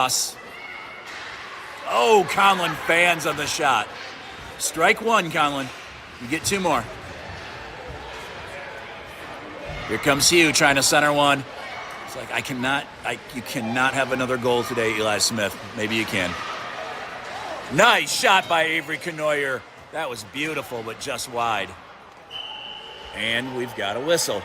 Oh, Conlon fans on the shot. Strike one, Conlon. You get two more. Here comes Hugh trying to center one. It's like, you cannot have another goal today, Eli Smith. Maybe you can. Nice shot by Avery Canoyer. That was beautiful, but just wide. And we've got a whistle.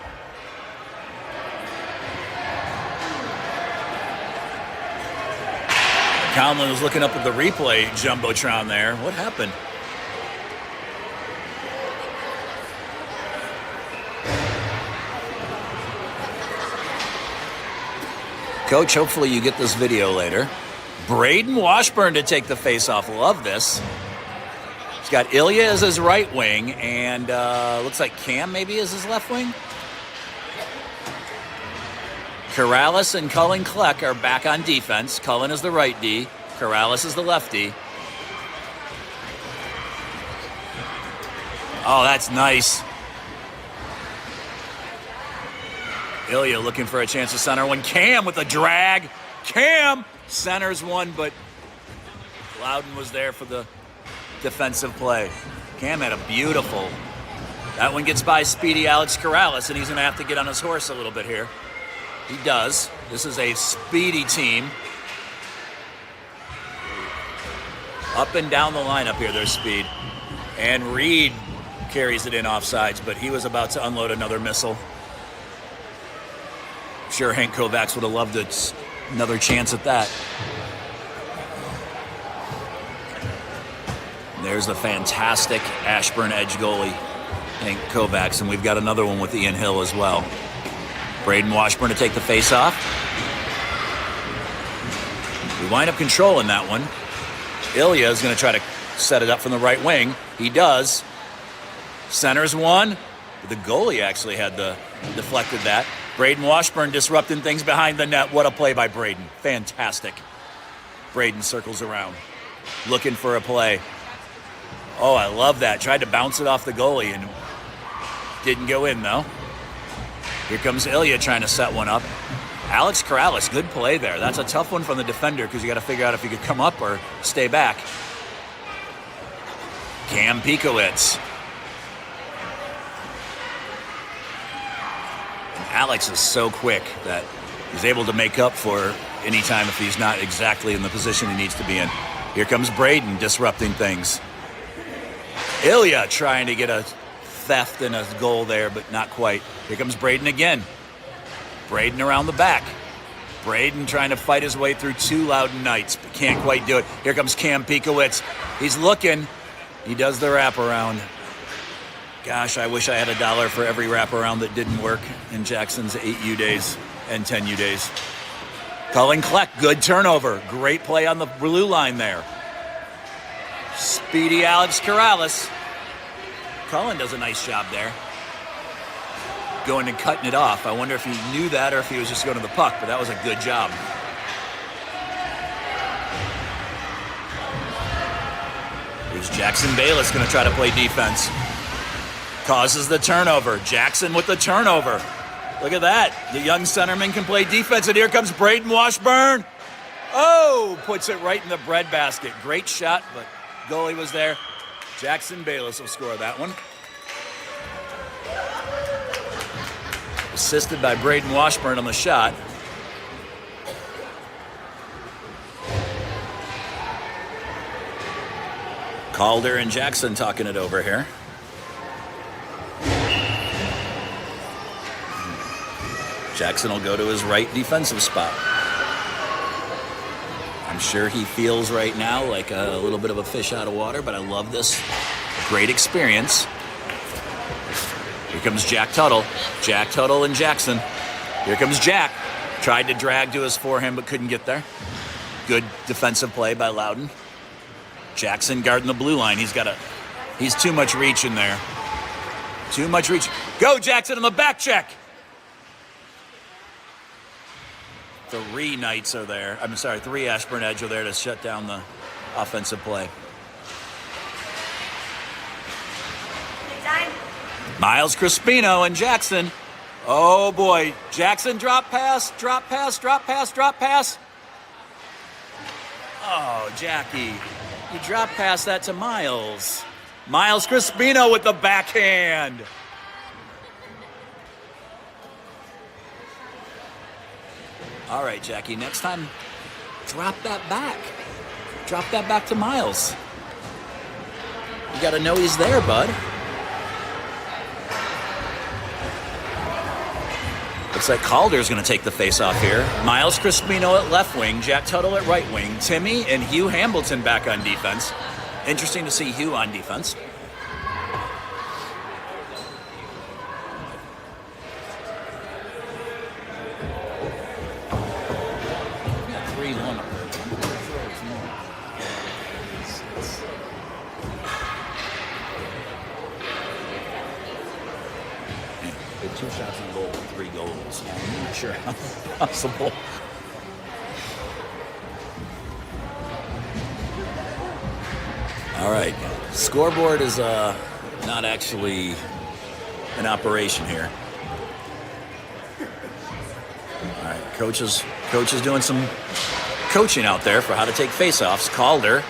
Conlon was looking up at the replay jumbotron there. What happened? Coach, hopefully you get this video later. Braden Washburn to take the face-off. Love this. He's got Ilya as his right wing, and looks like Cam maybe is his left wing. Corrales and Cullen Kleck are back on defense. Cullen is the right D. Corrales is the left D. Oh, that's nice. Ilya looking for a chance to center one. Cam with a drag. Cam centers one, but Loudoun was there for the defensive play. Cam had a beautiful. That one gets by speedy Alex Corrales, and he's going to have to get on his horse a little bit here. He does. This is a speedy team. Up and down the lineup here, there's speed. And Reed carries it in offsides, but he was about to unload another missile. I'm sure Hank Kovacs would have loved another chance at that. And there's the fantastic Ashburn Edge goalie, Hank Kovacs, and we've got another one with Ian Hill as well. Braden Washburn to take the face-off. We wind up controlling that one. Ilya is going to try to set it up from the right wing. He does. Centers one. The goalie actually had deflected that. Braden Washburn disrupting things behind the net. What a play by Braden. Fantastic. Braden circles around, looking for a play. Oh, I love that. Tried to bounce it off the goalie and didn't go in, though. Here comes Ilya trying to set one up. Alex Corrales, good play there. That's a tough one from the defender because you got to figure out if he could come up or stay back. Cam Pikowitz. And Alex is so quick that he's able to make up for any time if he's not exactly in the position he needs to be in. Here comes Braden disrupting things. Ilya trying to get a theft and a goal there, but not quite. Here comes Braden again. Braden around the back. Braden trying to fight his way through two Loudoun Knights, but can't quite do it. Here comes Cam Pikowitz. He's looking. He does the wraparound. Gosh, I wish I had $1 for every wraparound that didn't work in Jackson's 8U days and 10U days. Cullen Kleck, good turnover. Great play on the blue line there. Speedy Alex Corrales. Cullen does a nice job there, going and cutting it off. I wonder if he knew that or if he was just going to the puck, but that was a good job. Here's Jackson Bayless going to try to play defense. Causes the turnover. Jackson with the turnover. Look at that. The young centerman can play defense, and here comes Braden Washburn. Oh, puts it right in the breadbasket. Great shot, but goalie was there. Jackson Bayless will score that one. Assisted by Braden Washburn on the shot. Calder and Jackson talking it over here. Jackson will go to his right defensive spot. I'm sure he feels right now like a little bit of a fish out of water, but I love this. Great experience. Here comes Jack Tuttle. Jack Tuttle and Jackson. Here comes Jack. Tried to drag to his forehand, but couldn't get there. Good defensive play by Loudoun. Jackson guarding the blue line. He's too much reach in there. Too much reach. Go, Jackson, on the back check. 3 Knights are there. 3 Ashburn Edge are there to shut down the offensive play. Miles Crispino and Jackson. Oh boy, Jackson drop pass, drop pass, drop pass, drop pass. Oh, Jackie, you drop past that to Miles. Miles Crispino with the backhand. All right, Jackie, next time, drop that back. Drop that back to Miles. You got to know he's there, bud. Looks like Calder's going to take the face-off here. Miles Crispino at left wing, Jack Tuttle at right wing, Timmy and Hugh Hambleton back on defense. Interesting to see Hugh on defense. Two shots on goal, 3 goals. I'm not sure how possible. All right, scoreboard is not actually in operation here. All right, coach is doing some coaching out there for how to take faceoffs. Calder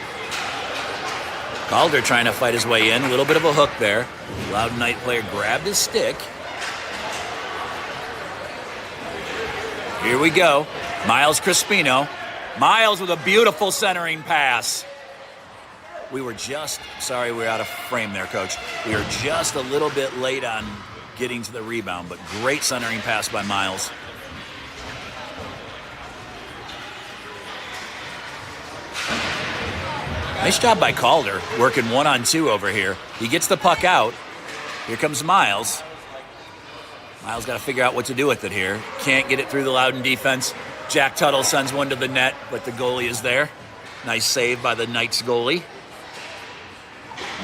trying to fight his way in. A little bit of a hook there. Loudoun Knight player grabbed his stick. Here we go. Miles Crispino. Miles with a beautiful centering pass. Sorry we're out of frame there, Coach. We were just a little bit late on getting to the rebound, but great centering pass by Miles. Nice job by Calder, working 1-on-2 over here. He gets the puck out. Here comes Miles. Miles got to figure out what to do with it here. Can't get it through the Loudoun defense. Jack Tuttle sends one to the net, but the goalie is there. Nice save by the Knights goalie.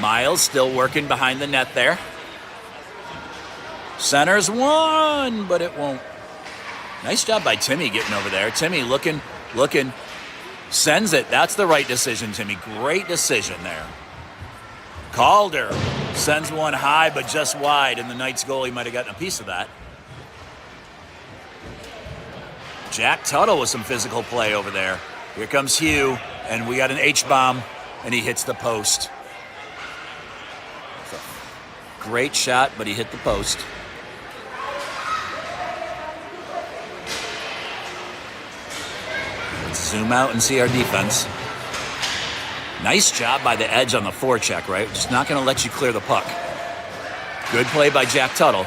Miles still working behind the net there. Centers one, but it won't. Nice job by Timmy getting over there. Timmy looking, sends it. That's the right decision, Timmy. Great decision there. Calder sends one high, but just wide, and the Knights goalie might have gotten a piece of that. Jack Tuttle with some physical play over there. Here comes Hugh, and we got an H-bomb, and he hits the post. Great shot, but he hit the post. Let's zoom out and see our defense. Nice job by the Edge on the forecheck, right? Just not going to let you clear the puck. Good play by Jack Tuttle.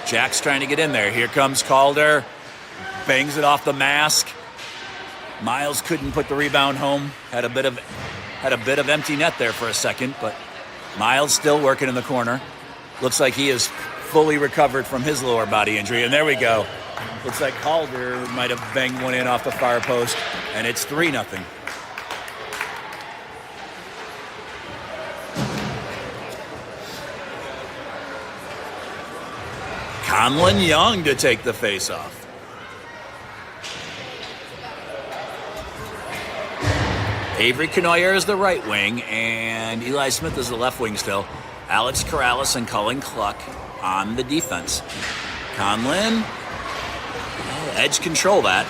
Jack's trying to get in there. Here comes Calder. Bangs it off the mask. Miles couldn't put the rebound home. Had a bit of empty net there for a second, but Miles still working in the corner. Looks like he is fully recovered from his lower body injury. And there we go. Looks like Calder might have banged one in off the far post, and it's 3-0. Conlon Young to take the face-off. Avery Canoyer is the right wing, and Eli Smith is the left wing still. Alex Corrales and Cullen Cluck on the defense. Conlon, Edge control that.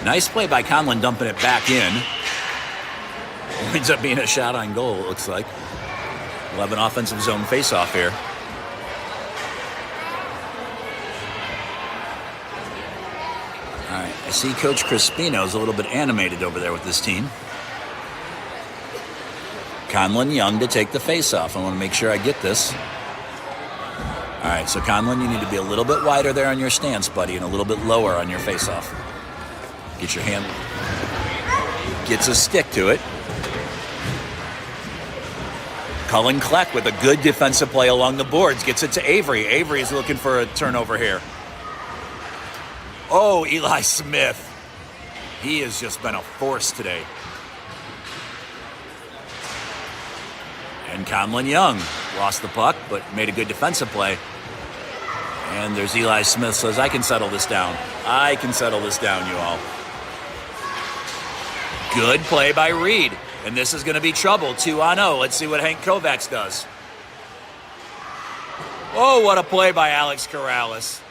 Nice play by Conlon dumping it back in. Ends up being a shot on goal, it looks like. We'll have an offensive zone face-off here. All right, I see Coach Crispino's a little bit animated over there with this team. Conlon Young to take the face-off. I want to make sure I get this. All right, so Conlon, you need to be a little bit wider there on your stance, buddy, and a little bit lower on your face-off. Get your hand, gets a stick to it. Cullen Kleck with a good defensive play along the boards. Gets it to Avery. Avery is looking for a turnover here. Oh, Eli Smith. He has just been a force today. And Conlon Young lost the puck, but made a good defensive play. And there's Eli Smith says, I can settle this down. I can settle this down, you all. Good play by Reed. And this is going to be trouble, 2-on-0. Let's see what Hank Kovacs does. Oh, what a play by Alex Corrales.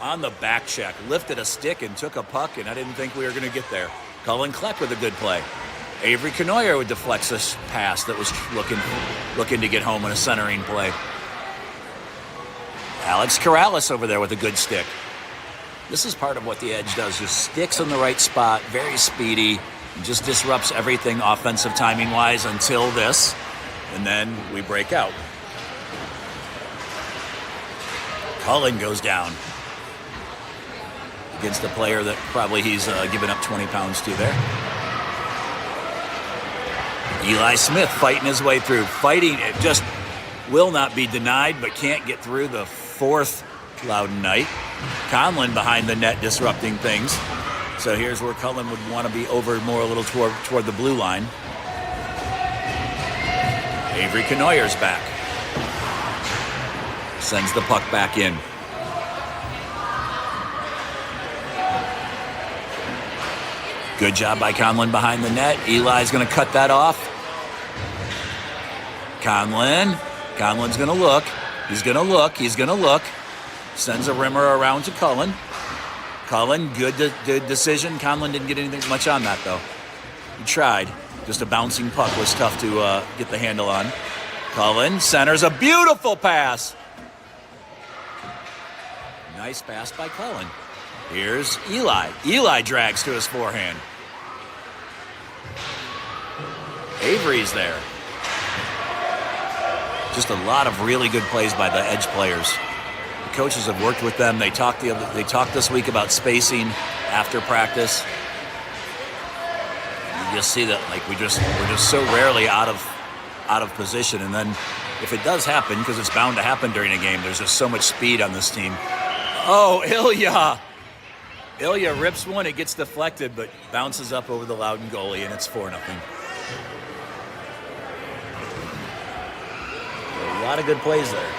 on the back check, lifted a stick and took a puck, and I didn't think we were going to get there. Cullen Kleck with a good play. Avery Canoyer would deflect this pass that was looking to get home in a centering play. Alex Corrales over there with a good stick. This is part of what the Edge does, just sticks in the right spot, very speedy, and just disrupts everything offensive timing-wise until this, and then we break out. Cullen goes down against a player that probably he's given up 20 pounds to there. Eli Smith fighting his way through. Fighting, it just will not be denied, but can't get through the fourth Loudoun night. Conlon behind the net disrupting things. So here's where Cullen would want to be over more a little toward the blue line. Avery Canoyer's back. Sends the puck back in. Good job by Conlon behind the net. Eli's going to cut that off. Conlon's going to look. He's going to look. Sends a rimmer around to Cullen. Good decision. Conlon didn't get anything much on that, though. He tried. Just a bouncing puck was tough to get the handle on. Cullen centers a beautiful pass. Nice pass by Cullen. Here's Eli. Eli drags to his forehand. Avery's there. Just a lot of really good plays by the Edge players. The coaches have worked with them. They talked this week about spacing after practice. You just see that we're just so rarely out of position, and then if it does happen, because it's bound to happen during a game, there's just so much speed on this team. Oh, Ilya rips one. It gets deflected, but bounces up over the Loudoun goalie, and it's 4-0. A lot of good plays there.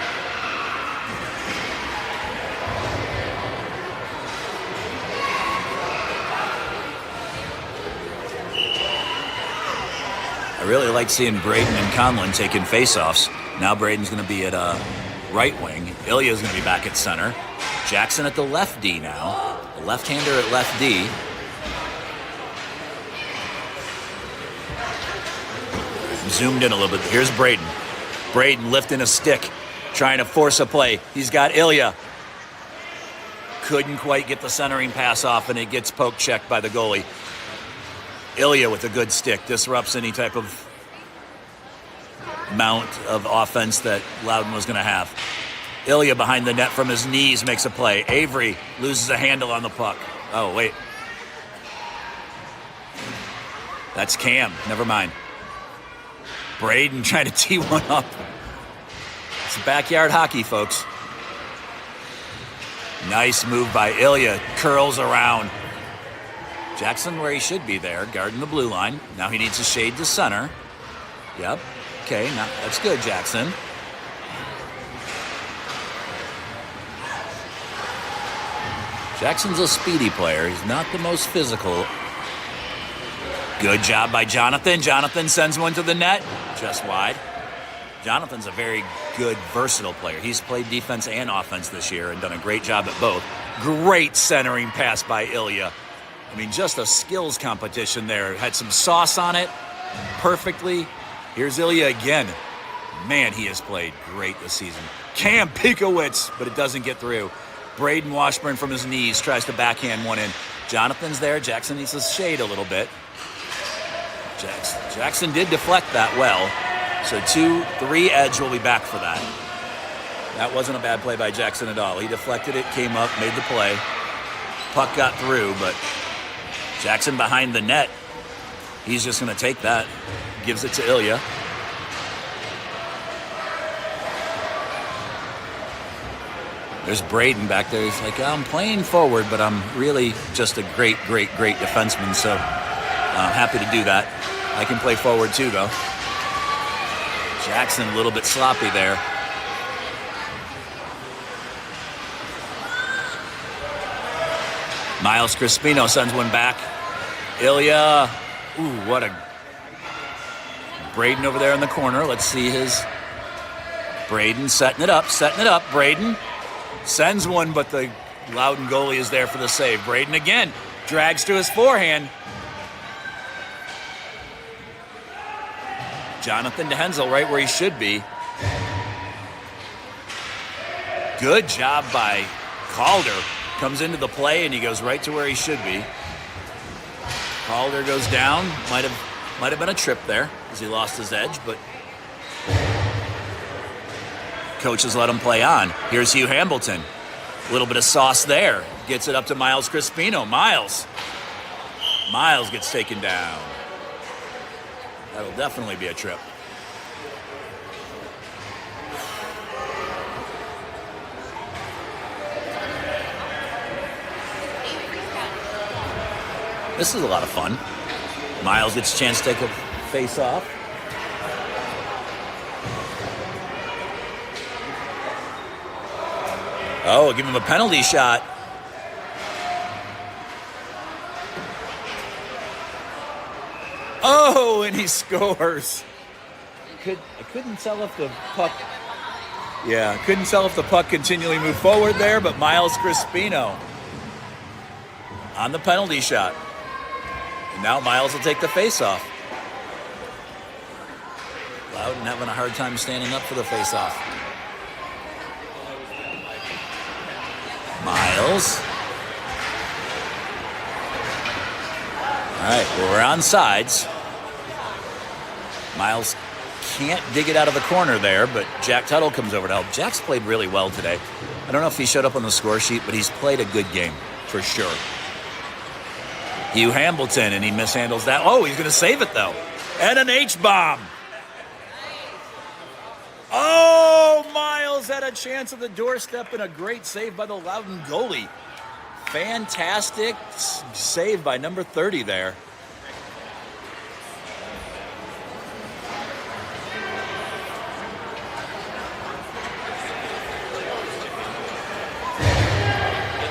I really like seeing Braden and Conlon taking face-offs. Now Braden's going to be at right wing. Ilya's going to be back at center. Jackson at the left D now. The left-hander at left D. Zoomed in a little bit. Here's Braden. Braden lifting a stick, trying to force a play. He's got Ilya. Couldn't quite get the centering pass off, and it gets poke checked by the goalie. Ilya with a good stick disrupts any type of mount of offense that Loudoun was going to have. Ilya behind the net from his knees makes a play. Avery loses a handle on the puck. Oh, wait. That's Cam. Never mind. Braden trying to tee one up. It's backyard hockey, folks. Nice move by Ilya. Curls around. Jackson where he should be there, guarding the blue line. Now he needs to shade to center. Yep. Okay, now that's good, Jackson. Jackson's a speedy player. He's not the most physical. Good job by Jonathan. Jonathan sends one to the net. Just wide. Jonathan's a very good, versatile player. He's played defense and offense this year and done a great job at both. Great centering pass by Ilya. I mean, just a skills competition there. Had some sauce on it perfectly. Here's Ilya again. Man, he has played great this season. Cam Pikowicz, but it doesn't get through. Braden Washburn from his knees tries to backhand one in. Jonathan's there. Jackson needs to shade a little bit. Jackson did deflect that well. So 2-3 Edge will be back for that. That wasn't a bad play by Jackson at all. He deflected it, came up, made the play. Puck got through, but Jackson behind the net. He's just going to take that. Gives it to Ilya. There's Braden back there. He's like, I'm playing forward, but I'm really just a great defenseman, so I'm happy to do that. I can play forward too, though. Jackson a little bit sloppy there. Miles Crispino sends one back. Ilya. Ooh, what a... Braden over there in the corner. Let's see his... Braden setting it up. Braden sends one, but the Loudoun goalie is there for the save. Braden again drags to his forehand. Jonathan DeHenzel right where he should be. Good job by Calder. Comes into the play and he goes right to where he should be. Calder goes down. Might have been a trip there as he lost his edge, but coaches let him play on. Here's Hugh Hambleton. A little bit of sauce there. Gets it up to Miles Crispino. Miles gets taken down. That'll definitely be a trip. This is a lot of fun. Miles gets a chance to take a face-off. Oh, give him a penalty shot. Oh, and he scores. I couldn't tell if the puck... Yeah, couldn't tell if the puck continually moved forward there, but Miles Crispino on the penalty shot. And now Miles will take the face-off. Loudoun having a hard time standing up for the face-off. Miles. All right, well, we're on sides. Miles can't dig it out of the corner there, but Jack Tuttle comes over to help. Jack's played really well today. I don't know if he showed up on the score sheet, but he's played a good game for sure. Hugh Hambleton, and he mishandles that. Oh, he's going to save it, though. And an H-bomb. Oh, Miles had a chance at the doorstep and a great save by the Loudoun goalie. Fantastic save by number 30 there.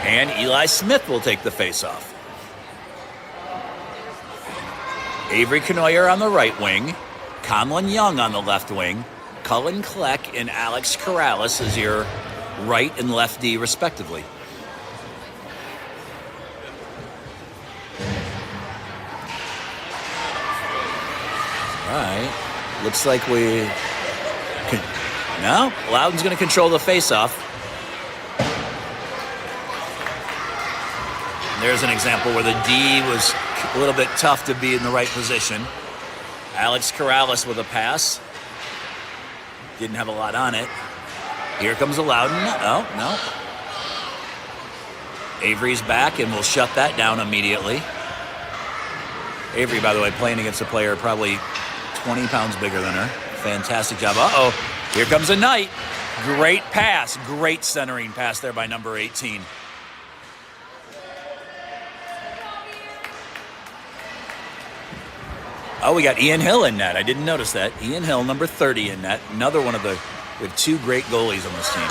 And Eli Smith will take the faceoff. Avery Canoyer on the right wing. Conlon Young on the left wing. Cullen Kleck and Alex Corrales as your right and left D, respectively. All right. Looks like we... No, Loudoun's going to control the faceoff. There's an example where the D was a little bit tough to be in the right position. Alex Corrales with a pass. Didn't have a lot on it. Here comes a Loudoun. Oh, no. Avery's back, and we'll shut that down immediately. Avery, by the way, playing against a player probably 20 pounds bigger than her. Fantastic job. Uh-oh. Here comes a Knight. Great pass. Great centering pass there by number 18. Oh, we got Ian Hill in net. I didn't notice that. Ian Hill, number 30 in net. Another one of the... We have two great goalies on this team.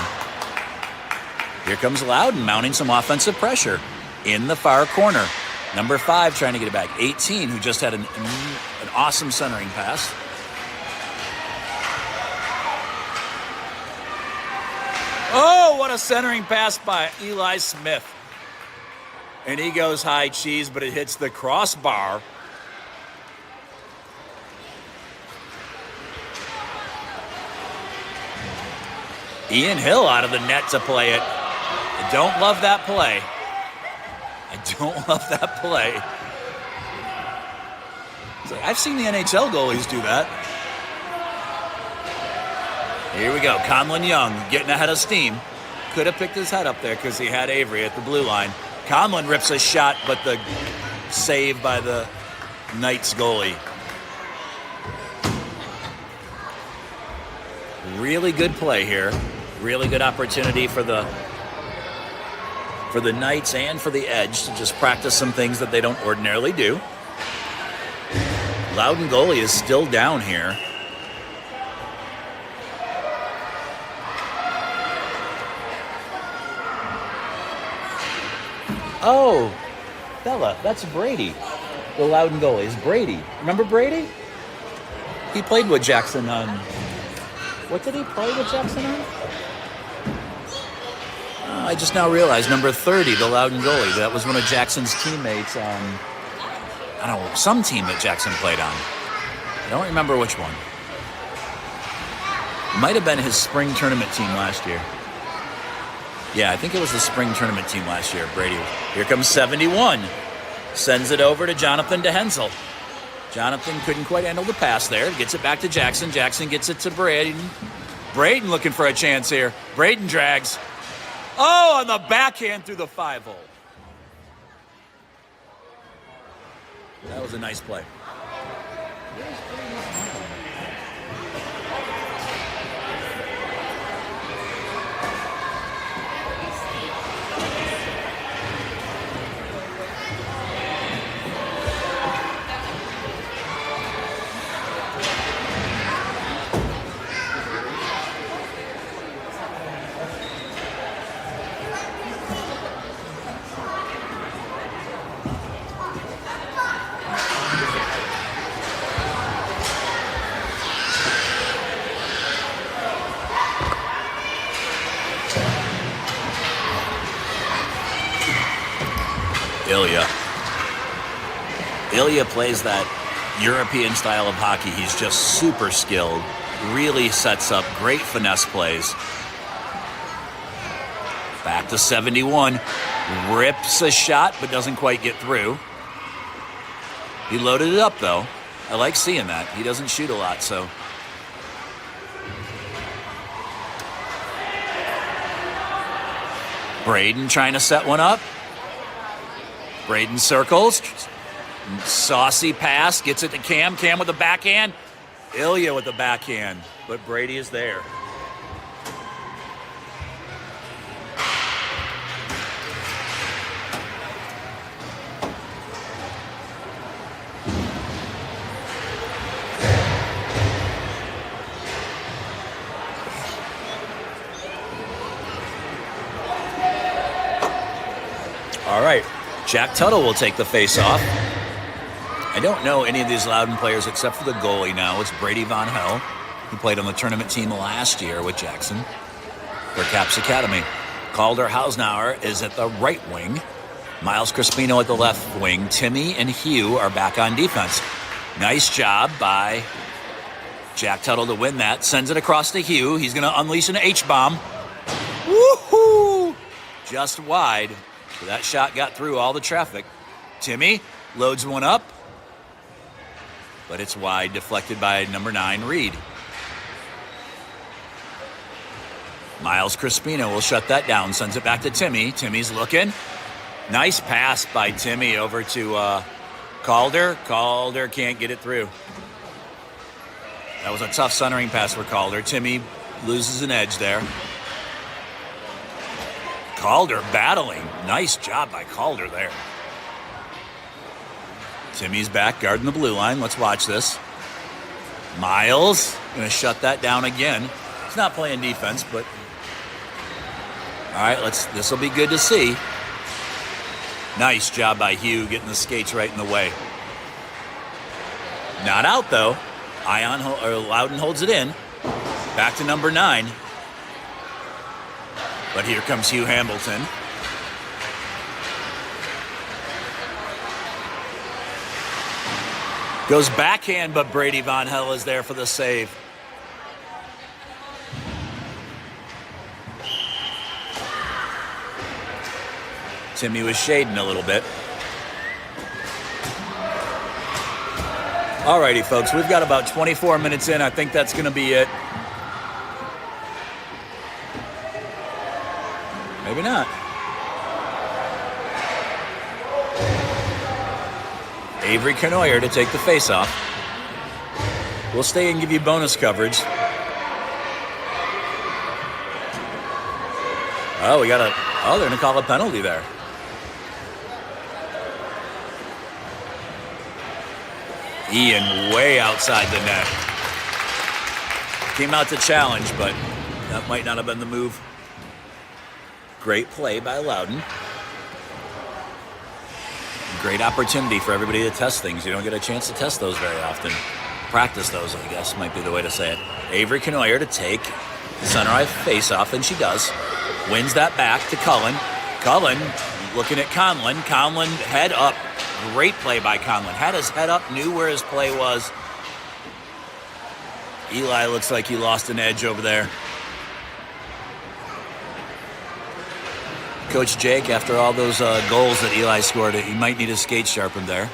Here comes Loudoun mounting some offensive pressure in the far corner. Number 5 trying to get it back. 18, who just had an awesome centering pass. Oh, what a centering pass by Eli Smith. And he goes high cheese, but it hits the crossbar. Ian Hill out of the net to play it. I don't love that play. It's like, I've seen the NHL goalies do that. Here we go. Conlon Young getting ahead of steam. Could have picked his head up there because he had Avery at the blue line. Conlon rips a shot, but the save by the Knights goalie. Really good play here. Really good opportunity for the Knights and for the Edge to just practice some things that they don't ordinarily do. Loudoun goalie is still down here. Oh, Bella, that's Brady. The Loudoun goalie is Brady. Remember Brady? He played with Jackson on... What did he play with Jackson on? I just now realized number 30, the Loudoun goalie. That was one of Jackson's teammates on, I don't know, some team that Jackson played on. I don't remember which one. Might have been his spring tournament team last year. Yeah, I think it was the spring tournament team last year, Brady. Here comes 71. Sends it over to Jonathan DeHensel. Jonathan couldn't quite handle the pass there. Gets it back to Jackson. Jackson gets it to Braden. Braden looking for a chance here. Braden drags. Oh, on the backhand through the 5-hole. That was a nice play. Ilya plays that European style of hockey. He's just super skilled, really sets up great finesse plays. Back to 71. Rips a shot, but doesn't quite get through. He loaded it up, though. I like seeing that. He doesn't shoot a lot, so. Braden trying to set one up. Braden circles. Saucy pass. Gets it to Cam. Cam with the backhand. Ilya with the backhand. But Brady is there. All right. Jack Tuttle will take the face-off. I don't know any of these Loudoun players except for the goalie now. It's Brady Von Hell, who played on the tournament team last year with Jackson for Caps Academy. Calder Hausnauer is at the right wing. Miles Crispino at the left wing. Timmy and Hugh are back on defense. Nice job by Jack Tuttle to win that. Sends it across to Hugh. He's going to unleash an H-bomb. Woohoo! Just wide. So that shot got through all the traffic. Timmy loads one up, but it's wide, deflected by number 9, Reed. Miles Crispino will shut that down, sends it back to Timmy. Timmy's looking. Nice pass by Timmy over to Calder. Calder can't get it through. That was a tough centering pass for Calder. Timmy loses an edge there. Calder battling. Nice job by Calder there. Timmy's back guarding the blue line. Let's watch this. Miles going to shut that down again. He's not playing defense, but all right, this will be good to see. Nice job by Hugh getting the skates right in the way. Not out though. Loudoun holds it in. Back to number 9. But here comes Hugh Hamilton. Goes backhand, but Brady Von Hell is there for the save. Timmy was shading a little bit. Alrighty, folks, we've got about 24 minutes in. I think that's going to be it. Maybe not. Avery Canoyer to take the face-off. We'll stay and give you bonus coverage. Oh, they're going to call a penalty there. Ian way outside the net. Came out to challenge, but that might not have been the move. Great play by Loudoun. Great opportunity for everybody to test things. You don't get a chance to test those very often. Practice those, I guess, might be the way to say it. Avery Canoyer to take the center eye face-off, and she does. Wins that back to Cullen. Cullen looking at Conlon. Conlon head up. Great play by Conlon. Had his head up, knew where his play was. Eli looks like he lost an edge over there. Coach Jake, after all those goals that Eli scored, he might need his skate sharpened there.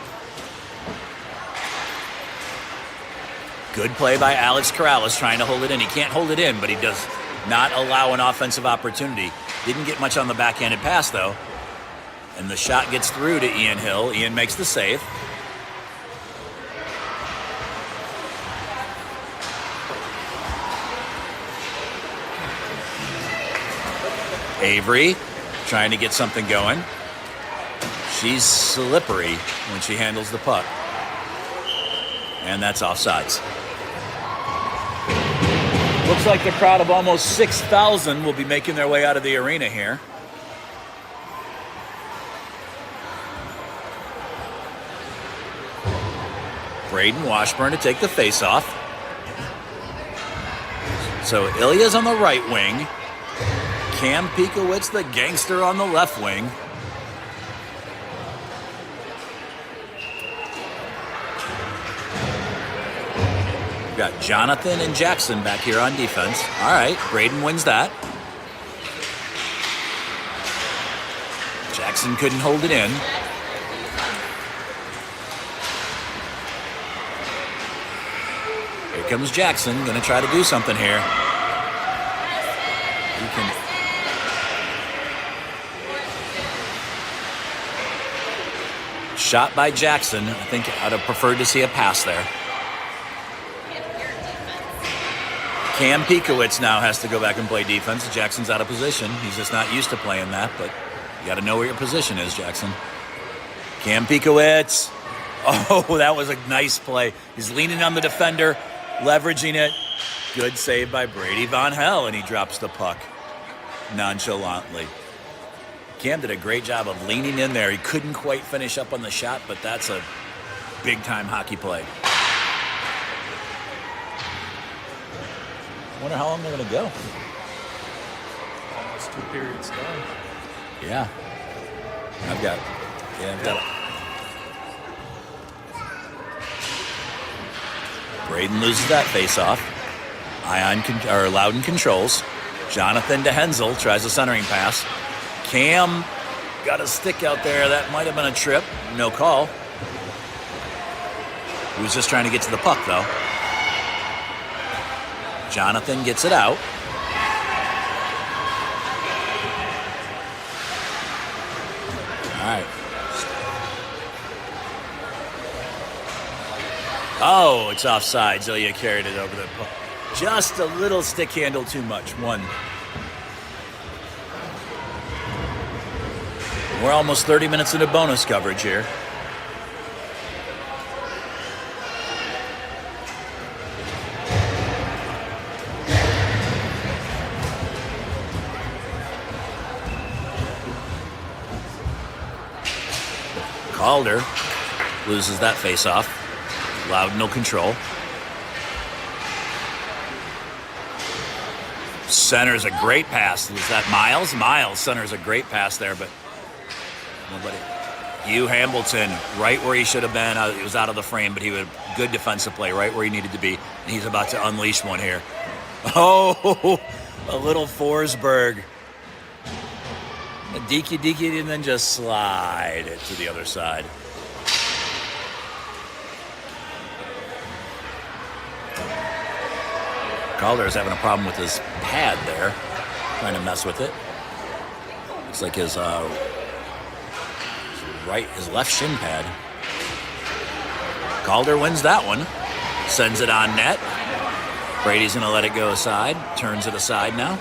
Good play by Alex Corrales trying to hold it in. He can't hold it in, but he does not allow an offensive opportunity. Didn't get much on the backhanded pass, though. And the shot gets through to Ian Hill. Ian makes the save. Avery trying to get something going. She's slippery when she handles the puck. And that's offsides. Looks like the crowd of almost 6,000 will be making their way out of the arena here. Braden Washburn to take the face-off. So Ilya's on the right wing. Cam Pikowitz, the gangster, on the left wing. We've got Jonathan and Jackson back here on defense. All right, Braden wins that. Jackson couldn't hold it in. Here comes Jackson, going to try to do something here. He can... Shot by Jackson. I think I'd have preferred to see a pass there. Cam Pikowitz now has to go back and play defense. Jackson's out of position. He's just not used to playing that, but you got to know where your position is, Jackson. Cam Pikowitz. Oh, that was a nice play. He's leaning on the defender, leveraging it. Good save by Brady Von Hell, and he drops the puck nonchalantly. Cam did a great job of leaning in there. He couldn't quite finish up on the shot, but that's a big-time hockey play. I wonder how long they're going to go. Almost 2 periods done. Yeah. I've got it. Braden loses that face-off. Loudoun controls. Jonathan to Hensel tries a centering pass. Cam got a stick out there. That might have been a trip. No call. He was just trying to get to the puck, though. Jonathan gets it out. All right. Oh, it's offside. Ilya carried it over the puck. Just a little stick handle too much. 1. We're almost 30 minutes into bonus coverage here. Calder loses that face-off. Loudoun no control. Centers a great pass. Was that Miles? Miles centers a great pass there, but nobody. Hugh Hamilton, right where he should have been. He was out of the frame, but he had good defensive play right where he needed to be. And he's about to unleash one here. Oh, a little Forsberg. A deaky, and then just slide it to the other side. Calder is having a problem with his pad there, trying to mess with it. Looks like his left shin pad. Calder wins that one, sends it on net. Brady's gonna let it go aside, turns it aside now.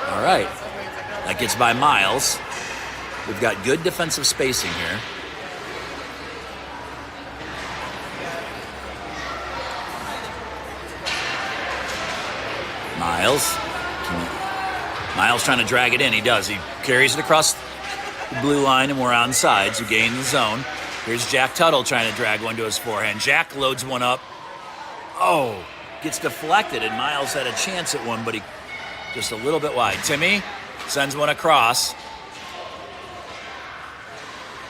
All right, that gets by Miles. We've got good defensive spacing here. Miles trying to drag it in. He does. He carries it across the blue line, and we're on sides. We gain the zone. Here's Jack Tuttle trying to drag one to his forehand. Jack loads one up. Oh, gets deflected, and Miles had a chance at one, but he just a little bit wide. Timmy sends one across. It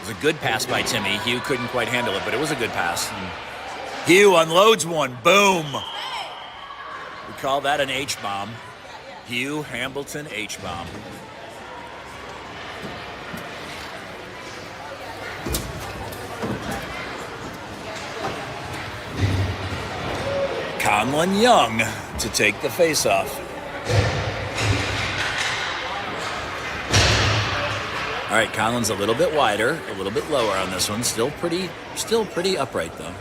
was a good pass by Timmy. Hugh couldn't quite handle it, but it was a good pass. And Hugh unloads one. Boom. We call that an H-bomb. Hugh Hambleton H-bomb. Conlon Young to take the face-off. All right, Conlon's a little bit wider, a little bit lower on this one. Still pretty upright though.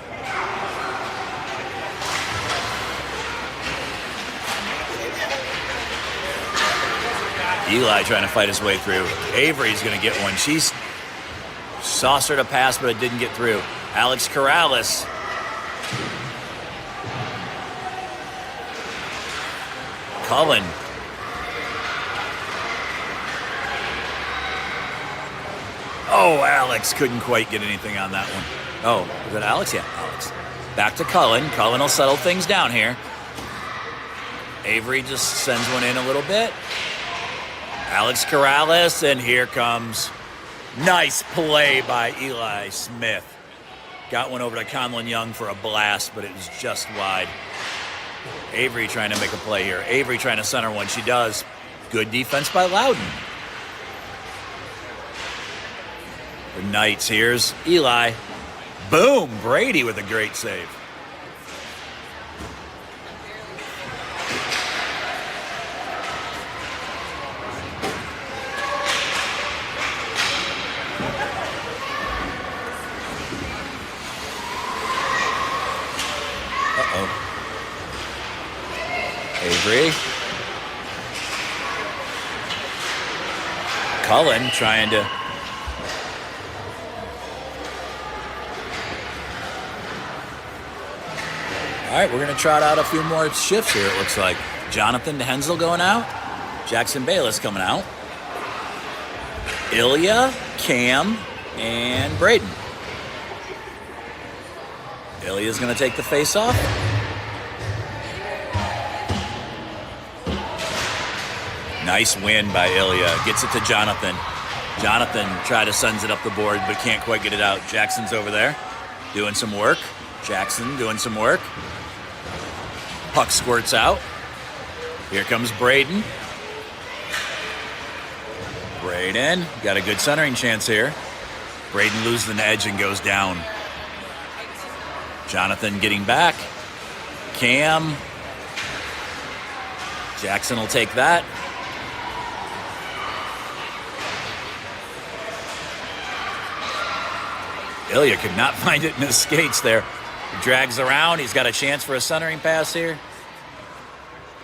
Eli trying to fight his way through. Avery's going to get one. She's saucered a pass, but it didn't get through. Alex Corrales. Cullen. Oh, Alex couldn't quite get anything on that one. Oh, was it Alex? Yeah, Alex. Back to Cullen. Cullen will settle things down here. Avery just sends one in a little bit. Alex Corrales, and here comes. Nice play by Eli Smith. Got one over to Conlon Young for a blast, but it was just wide. Avery trying to make a play here. Avery trying to center one. She does. Good defense by Loudoun. The Knights, here's Eli. Boom! Brady with a great save. Avery. Cullen trying to. All right, we're going to trot out a few more shifts here, it looks like. Jonathan Hensel going out. Jackson Bayless coming out. Ilya, Cam, and Braden. Ilya's going to take the face off. Nice win by Ilya. Gets it to Jonathan. Jonathan tried to sends it up the board, but can't quite get it out. Jackson's over there doing some work. Jackson doing some work. Puck squirts out. Here comes Braden. Braden got a good centering chance here. Braden loses an edge and goes down. Jonathan getting back. Cam. Jackson will take that. Ilya could not find it in his skates there. He drags around. He's got a chance for a centering pass here.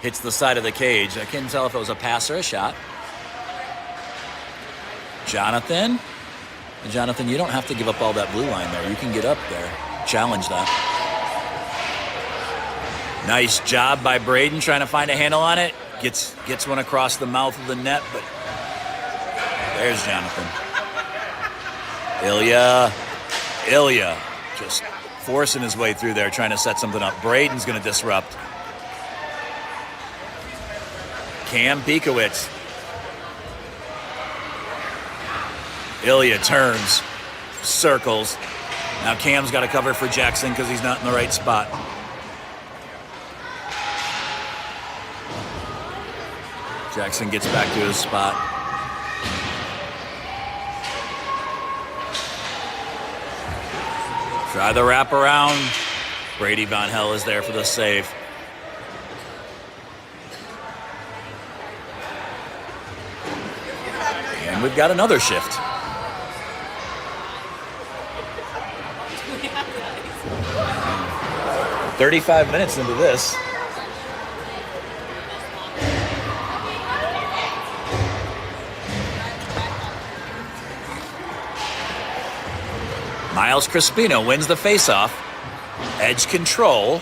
Hits the side of the cage. I couldn't tell if it was a pass or a shot. Jonathan. Jonathan, you don't have to give up all that blue line there. You can get up there. Challenge that. Nice job by Braden trying to find a handle on it. Gets one across the mouth of the net, but there's Jonathan. Ilya just forcing his way through there, trying to set something up. Braden's going to disrupt. Cam Piekowicz. Ilya turns, circles. Now Cam's got to cover for Jackson because he's not in the right spot. Jackson gets back to his spot. Try the wraparound. Brady Von Hell is there for the save. And we've got another shift. "35 minutes into this. Miles Crispino wins the faceoff. Edge control.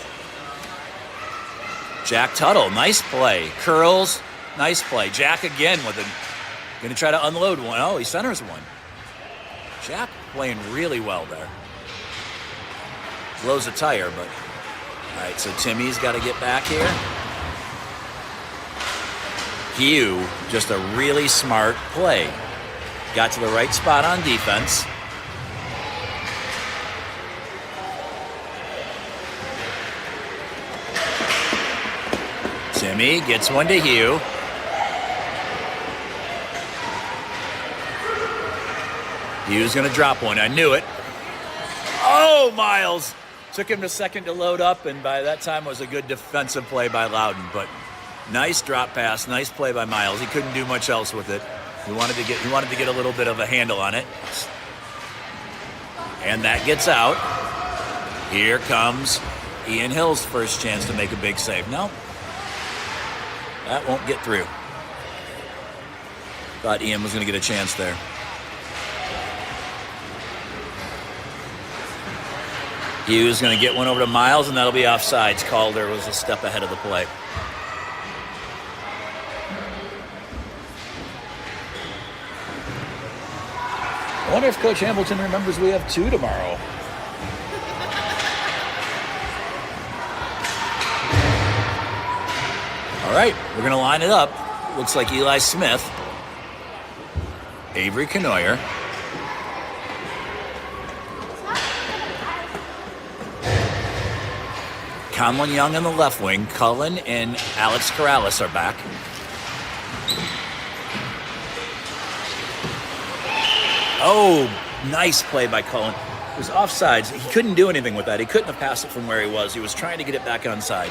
Jack Tuttle, nice play. Curls, nice play. Jack again with it. Going to try to unload one. Oh, he centers one. Jack playing really well there. Blows a tire, but... All right, so Timmy's got to get back here. Hugh, just a really smart play. Got to the right spot on defense. Timmy gets one to Hugh. Hugh's going to drop one. I knew it. Oh, Miles. Took him a second to load up, and by that time was a good defensive play by Loudoun. But nice drop pass, nice play by Miles. He couldn't do much else with it. He wanted to get a little bit of a handle on it. And that gets out. Here comes Ian Hill's first chance to make a big save. No. That won't get through. Thought Ian was going to get a chance there. Hughes going to get one over to Miles, and that'll be offsides. Calder was a step ahead of the play. I wonder if Coach Hamilton remembers we have 2 tomorrow. All right, we're going to line it up. Looks like Eli Smith, Avery Canoyer, Conlon Young on the left wing. Cullen and Alex Corrales are back. Oh, nice play by Cullen. It was offsides. He couldn't do anything with that. He couldn't have passed it from where he was. He was trying to get it back onside.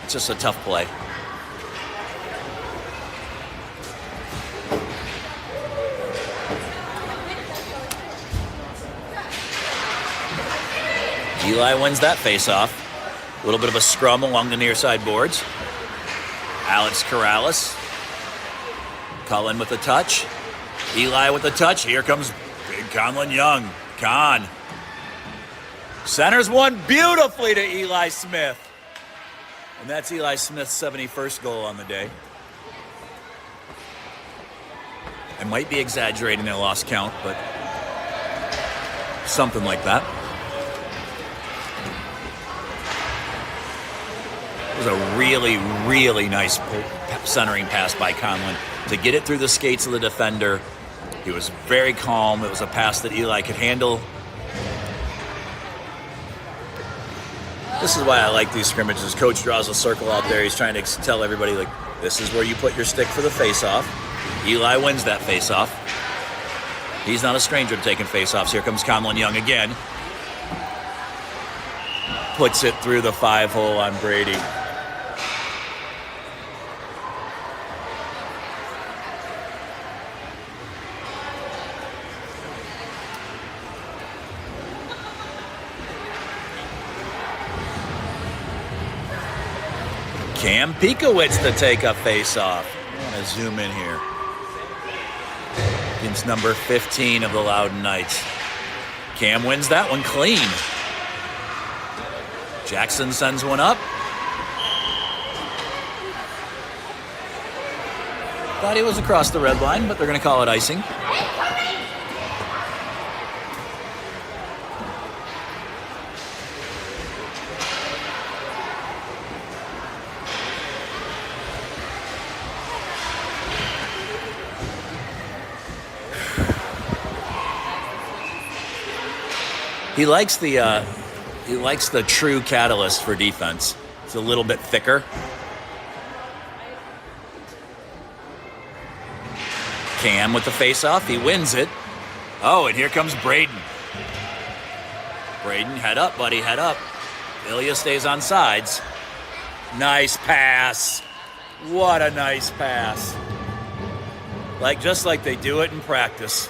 It's just a tough play. Eli wins that face-off. A little bit of a scrum along the near side boards. Alex Corrales. Cullen with the touch. Eli with the touch. Here comes big Conlon Young. Con. Centers one beautifully to Eli Smith. And that's Eli Smith's 71st goal on the day. I might be exaggerating their lost count, but something like that. It was a really, really nice centering pass by Conlon to get it through the skates of the defender. He was very calm. It was a pass that Eli could handle. This is why I like these scrimmages. Coach draws a circle out there. He's trying to tell everybody, like, this is where you put your stick for the face-off. Eli wins that face-off. He's not a stranger to taking face-offs. Here comes Conlon Young again. Puts it through the 5-hole on Brady. Cam Pikowitz to take a face-off. I want to zoom in here. Against number 15 of the Loudoun Knights. Cam wins that one clean. Jackson sends one up. Thought he was across the red line, but they're going to call it icing. He likes the true catalyst for defense. It's a little bit thicker. Cam with the face-off. He wins it. Oh, and here comes Braden. Braden, head up, buddy, head up. Ilya stays on sides. Nice pass. What a nice pass. Just like they do it in practice.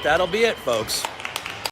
That'll be it, folks.